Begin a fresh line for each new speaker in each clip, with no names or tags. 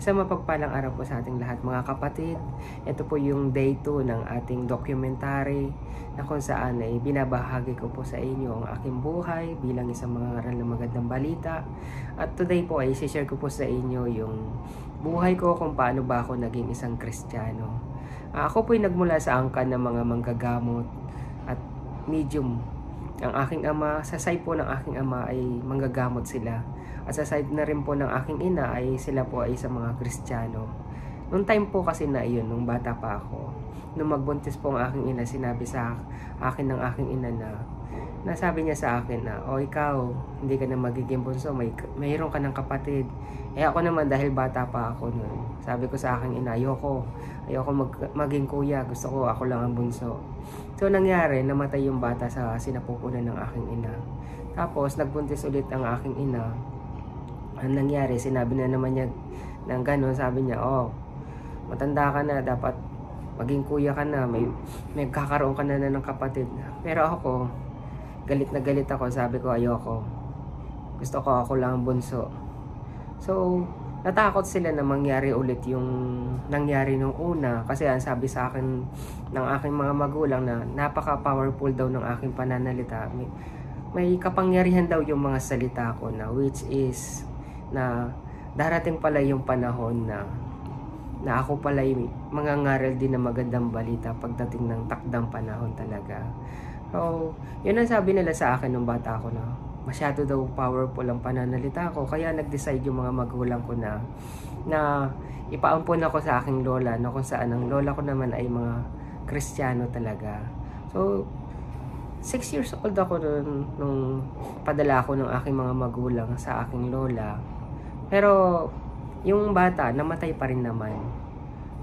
Isang mapagpalang araw po sa ating lahat mga kapatid. Ito po yung day 2 ng ating documentary na kung saan ay binabahagi ko po sa inyo ang aking buhay bilang isang mga ngaral ng magandang balita. At today po ay share ko po sa inyo yung buhay ko kung paano ba ako naging isang Kristiyano. Ako po ay nagmula sa angkan ng mga manggagamot at medium. Ang aking ama, sa side po ng aking ama ay manggagamot sila. At sa side na rin po ng aking ina ay sila po ay sa mga Kristiyano. Noong time po kasi na iyon, nung bata pa ako, nung magbuntis po ang aking ina, sinabi sa akin ng aking ina na nasabi niya sa akin na, o ikaw, hindi ka na magiging bunso, mayroon ka ng kapatid. Ako naman dahil bata pa ako noon, sabi ko sa aking ina, ayoko maging kuya, gusto ko ako lang ang bunso. So nangyari, namatay yung bata sa sinapupunan ng aking ina. Tapos nagbuntis ulit ang aking ina. Ang nangyari, sinabi na naman niya ng gano'n, sabi niya, matanda ka na, dapat maging kuya ka na, may kakaroon ka na ng kapatid. Pero ako, galit na galit ako, sabi ko ayoko. Gusto ko ako lang ang bunso. So, natakot sila na mangyari ulit yung nangyari nung una. Kasi ang sabi sa akin ng aking mga magulang na napaka-powerful daw ng aking pananalita. May kapangyarihan daw yung mga salita ko na which is na darating pala yung panahon na ako pala yung mangangaral din ng magandang balita pagdating ng takdang panahon talaga. So, yun ang sabi nila sa akin nung bata ako na masyado daw powerful ang pananalita ko. Kaya nag-decide yung mga magulang ko na ipaampon ako sa aking lola, na kung saan ang lola ko naman ay mga Kristiyano talaga. So, 6 years old ako nung padala ako ng aking mga magulang sa aking lola. Pero yung bata namatay pa rin naman.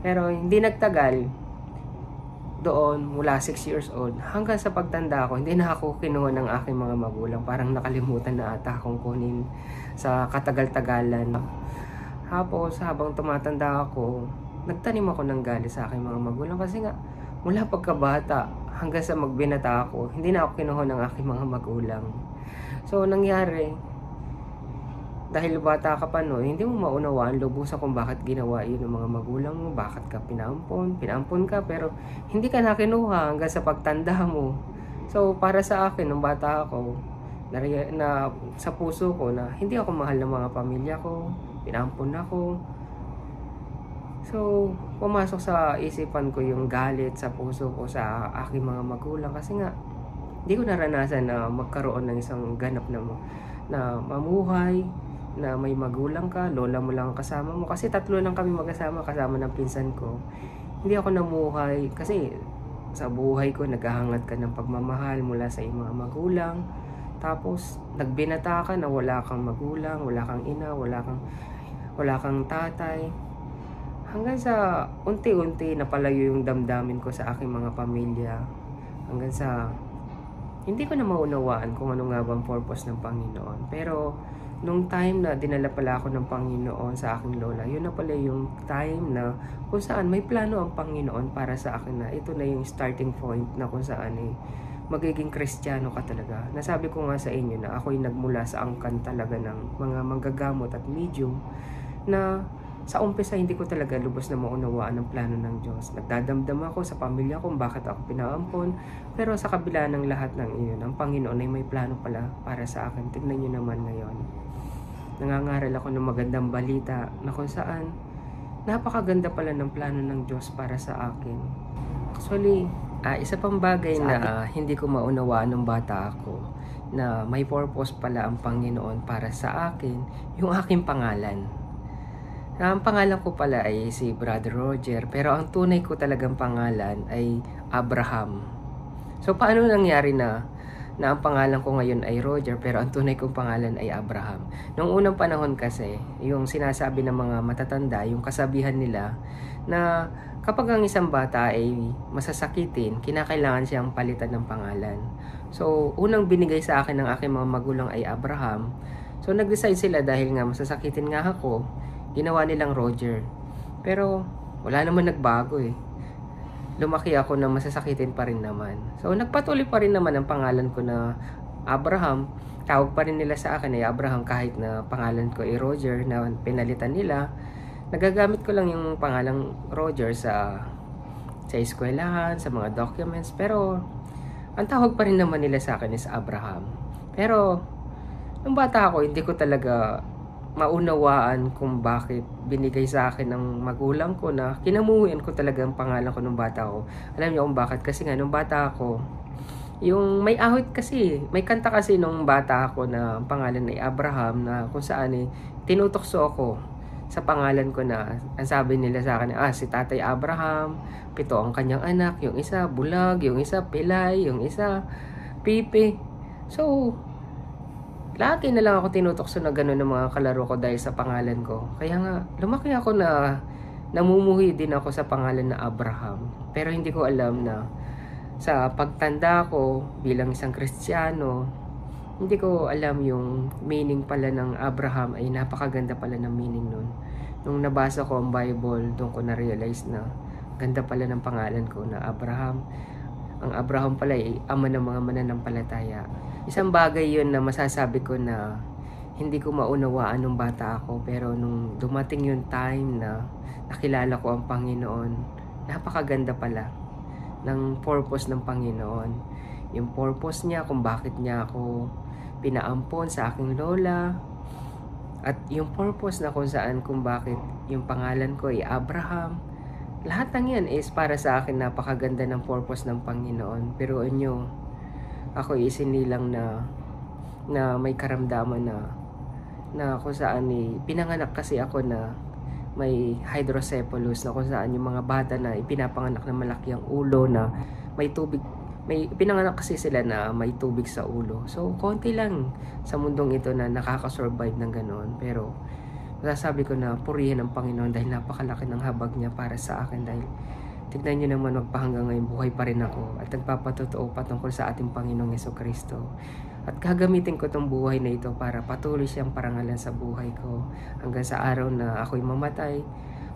Pero hindi nagtagal doon mula 6 years old hanggang sa pagtanda ko, hindi na ako kinuha ng aking mga magulang. Parang nakalimutan na ata akong kunin sa katagal-tagalan. Tapos habang tumatanda ako, nagtanim ako ng galit sa aking mga magulang kasi nga mula pagkabata hanggang sa magbinata ako, hindi na ako kinuha ng aking mga magulang. So nangyari, dahil bata ka pa no, hindi mo maunawaan lubusan kung bakit ginawa yun ng mga magulang mo, bakit ka pinampon ka, pero hindi ka na kinuha hanggang sa pagtanda mo. So para sa akin, nung bata ako, na sa puso ko na hindi ako mahal ng mga pamilya ko, pinampon ako. So pumasok sa isipan ko yung galit sa puso ko sa aking mga magulang kasi nga hindi ko naranasan na magkaroon ng isang ganap na mamuhay, na may magulang ka, lola mo lang kasama mo. Kasi 3 lang kami kasama ng pinsan ko. Hindi ako namuhay kasi sa buhay ko naghahangad ka ng pagmamahal mula sa iyong mga magulang. Tapos nagbinata ka na wala kang magulang, wala kang ina, wala kang tatay. Hanggang sa unti-unti napalayo yung damdamin ko sa aking mga pamilya. Hanggang sa hindi ko na maunawaan kung ano nga bang purpose ng Panginoon. Pero nung time na dinala pala ako ng Panginoon sa aking lola, yun na pala yung time na kung saan may plano ang Panginoon para sa akin, na ito na yung starting point na kung saan magiging Kristiyano ka talaga. Nasabi ko nga sa inyo na ako'y nagmula sa angkan talaga ng mga manggagamot at medium na sa umpisa hindi ko talaga lubos na maunawaan ang plano ng Diyos. Nagdadamdam ako sa pamilya kung bakit ako pinaampon. Pero sa kabila ng lahat ng iyon, ang Panginoon ay may plano pala para sa akin. Tignan nyo naman ngayon. Nangangaral ako ng magandang balita na kung saan napakaganda pala ng plano ng Diyos para sa akin. Actually, isa pang bagay na hindi ko maunawaan nung bata ako, na may purpose pala ang Panginoon para sa akin, yung aking pangalan. Ang pangalan ko pala ay si Brother Roger, pero ang tunay ko talagang pangalan ay Abraham. So paano nangyari na ang pangalan ko ngayon ay Roger, pero ang tunay kong pangalan ay Abraham? Noong unang panahon kasi, yung sinasabi ng mga matatanda, yung kasabihan nila, na kapag ang isang bata ay masasakitin, kinakailangan siyang palitan ng pangalan. So unang binigay sa akin ng aking mga magulang ay Abraham. So nag-decide sila dahil nga masasakitin nga ako, ginawa nilang Roger. Pero wala naman nagbago lumaki ako na masasakitin pa rin naman. So nagpatuloy pa rin naman ang pangalan ko na Abraham. Tawag pa rin nila sa akin ay Abraham kahit na pangalan ko ay Roger na pinalitan nila. Nagagamit ko lang yung pangalang Roger sa eskwelahan, sa mga documents, pero ang tawag pa rin naman nila sa akin is Abraham. Pero nung bata ako, hindi ko talaga maunawaan kung bakit binigay sa akin ng magulang ko na kinamuhian ko talaga ang pangalan ko nung bata ako. Alam niyo kung bakit? Kasi nga nung bata ako, yung may awit kasi, may kanta kasi nung bata ako na pangalan ay Abraham, na kung saan tinutokso ako sa pangalan ko, na ang sabi nila sa akin, si Tatay Abraham, 7 ang kanyang anak, yung isa bulag, yung isa pilay, yung isa pipi. So lagi na lang ako tinutokso na gano'n ng mga kalaro ko dahil sa pangalan ko. Kaya nga lumaki ako na namumuhi din ako sa pangalan na Abraham. Pero hindi ko alam na sa pagtanda ko bilang isang Kristiyano, hindi ko alam yung meaning pala ng Abraham ay napakaganda pala ng meaning nun. Nung nabasa ko ang Bible, doon ko na-realize na ganda pala ng pangalan ko na Abraham. Ang Abraham pala ay ama ng mga mananampalataya. Isang bagay yun na masasabi ko na hindi ko maunawaan nung bata ako, pero nung dumating yung time na nakilala ko ang Panginoon, napakaganda pala ng purpose ng Panginoon. Yung purpose niya kung bakit niya ako pinaampon sa aking lola, at yung purpose na kung saan kung bakit yung pangalan ko ay Abraham. Lahat ng yan is para sa akin napakaganda ng purpose ng Panginoon. Pero inyo, ako isinilang na may karamdaman na kung saan pinanganak kasi ako na may hydrocephalus, na kung saan yung mga bata na ipinapanganak na malaki ang ulo, na may tubig, may pinanganak kasi sila na may tubig sa ulo. So konti lang sa mundong ito na nakakasurvive ng ganoon. Pero masasabi ko na purihin ang Panginoon dahil napakalaki ng habag niya para sa akin. Dahil tignan niyo naman, magpahanggang ngayon buhay pa rin ako at nagpapatotoo patungkol sa ating Panginoong Jesucristo. At gagamitin ko itong buhay na ito para patuloy siyang parangalan sa buhay ko hanggang sa araw na ako'y mamatay.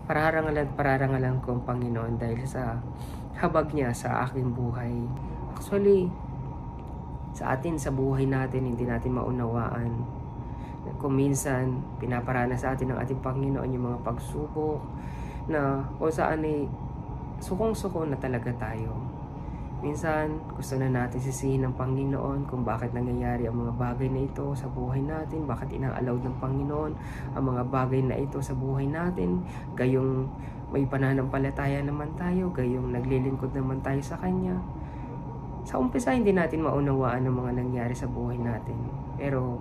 Pararangalan ko ang Panginoon dahil sa habag niya sa aking buhay. Actually, sa atin, sa buhay natin, hindi natin maunawaan kung minsan pinaparana sa atin ng ating Panginoon yung mga pagsubok na o saan sukong-suko na talaga tayo. Minsan gusto na natin sisihin ng Panginoon kung bakit nangyayari ang mga bagay na ito sa buhay natin, bakit ina-allow ng Panginoon ang mga bagay na ito sa buhay natin, gayong may pananampalataya naman tayo, gayong naglilingkod naman tayo sa Kanya. Sa umpisa hindi natin maunawaan ang mga nangyari sa buhay natin, pero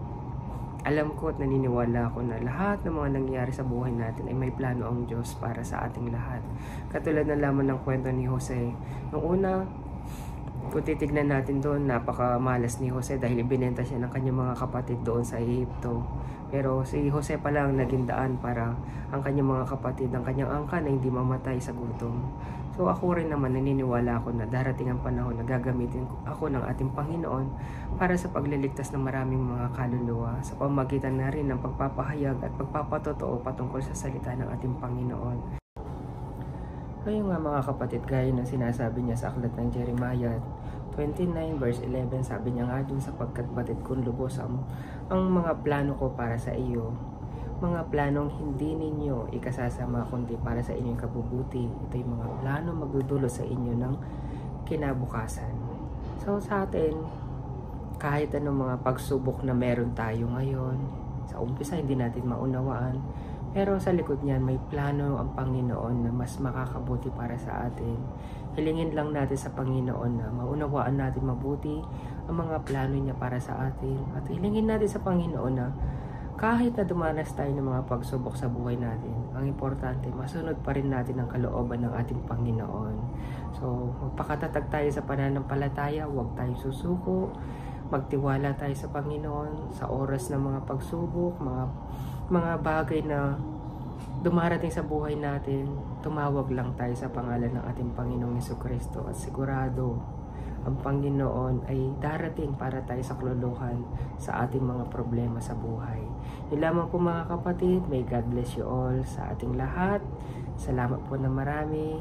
alam ko at naniniwala ako na lahat ng mga nangyayari sa buhay natin ay may plano ang Diyos para sa ating lahat. Katulad na lamang ng kwento ni Jose. Noong una, kung titignan natin doon, napakamalas ni Jose dahil ibinenta siya ng kanyang mga kapatid doon sa Egypto. Pero si Jose pa lang naging daan para ang kanyang mga kapatid, ang kanyang angkan na hindi mamatay sa gutom. So ako rin naman naniniwala ako na darating ang panahon na gagamitin ako ng ating Panginoon para sa pagliligtas ng maraming mga kaluluwa sa pamamagitan na rin ng pagpapahayag at pagpapatotoo patungkol sa salita ng ating Panginoon. Ngayon nga mga kapatid, gaya ng sinasabi niya sa aklat ng Jeremiah 29 verse 11, sabi niya nga dun, sapagkat batid kong lubos ang mga plano ko para sa iyo, mga planong hindi ninyo ikasasama kundi para sa inyong kabubuti. Ito yung mga plano magdudulot sa inyo ng kinabukasan. So sa atin, kahit anong mga pagsubok na meron tayo ngayon, sa umpisa hindi natin maunawaan, pero sa likod niyan may plano ang Panginoon na mas makakabuti para sa atin. Hilingin lang natin sa Panginoon na maunawaan natin mabuti ang mga plano niya para sa atin. At hilingin natin sa Panginoon na kahit na dumanas tayo ng mga pagsubok sa buhay natin, ang importante, masunod pa rin natin ang kalooban ng ating Panginoon. So, magpakatatag tayo sa pananampalataya, huwag tayong susuko, magtiwala tayo sa Panginoon sa oras ng mga pagsubok, mga bagay na dumarating sa buhay natin. Tumawag lang tayo sa pangalan ng ating Panginoong Jesucristo at sigurado ang Panginoon ay darating para tayo sa kaluluhan sa ating mga problema sa buhay. Yun lamang po mga kapatid, may God bless you all sa ating lahat. Salamat po na marami.